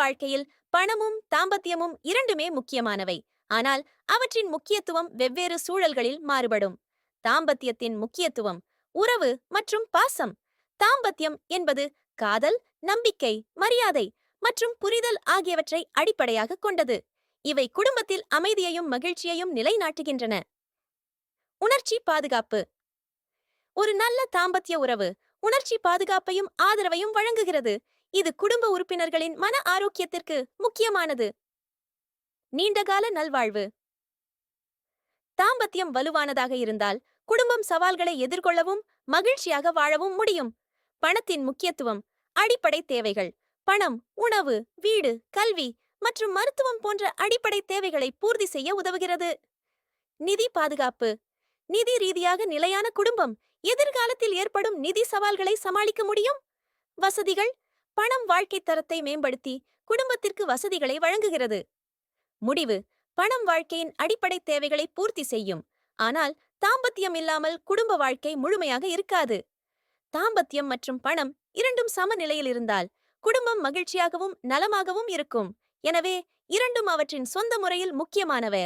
வாழ்க்கையில் பணமும் தாம்பத்தியமும் இரண்டுமே முக்கியமானவை. ஆனால் அவற்றின் முக்கியத்துவம் வெவ்வேறு சூழல்களில் மாறுபடும். தாம்பத்தியத்தின் முக்கியத்துவம்: உறவு மற்றும் பாசம். தாம்பத்தியம் என்பது காதல், நம்பிக்கை, மரியாதை மற்றும் புரிதல் ஆகியவற்றை அடிப்படையாகக் கொண்டது. இவை குடும்பத்தில் அமைதியையும் மகிழ்ச்சியையும் நிலைநாட்டுகின்றன. உணர்ச்சி பாதுகாப்பு. ஒரு நல்ல தாம்பத்திய உறவு உணர்ச்சி பாதுகாப்பையும் ஆதரவையும் வழங்குகிறது. இது குடும்ப உறுப்பினர்களின் மன ஆரோக்கியத்திற்கு முக்கியமானது. நீண்டகால நல்வாழ்வு. தாம்பத்தியம் வலுவானதாக இருந்தால் குடும்பம் சவால்களை எதிர்கொள்ளவும் மகிழ்ச்சியாக வாழவும் முடியும். பணத்தின் முக்கியத்துவம். அடிப்படை தேவைகள்: பணம், உணவு, வீடு, கல்வி மற்றும் மருத்துவம் போன்ற அடிப்படை தேவைகளை பூர்த்தி செய்ய உதவுகிறது. நிதி பாதுகாப்பு. நிதி ரீதியாக நிலையான குடும்பம் எதிர்காலத்தில் ஏற்படும் நிதி சவால்களை சமாளிக்க முடியும். வசதிகள். பணம் வாழ்க்கை தரத்தை மேம்படுத்தி குடும்பத்திற்கு வசதிகளை வழங்குகிறது. முடிவு: பணம் வாழ்க்கையின் அடிப்படை தேவைகளை பூர்த்தி செய்யும், ஆனால் தாம்பத்தியம் இல்லாமல் குடும்ப வாழ்க்கை முழுமையாக இருக்காது. தாம்பத்தியம் மற்றும் பணம் இரண்டும் சமநிலையில் இருந்தால் குடும்பம் மகிழ்ச்சியாகவும் நலமாகவும் இருக்கும். எனவே இரண்டும் அவற்றின் சொந்த முறையில் முக்கியமானவை.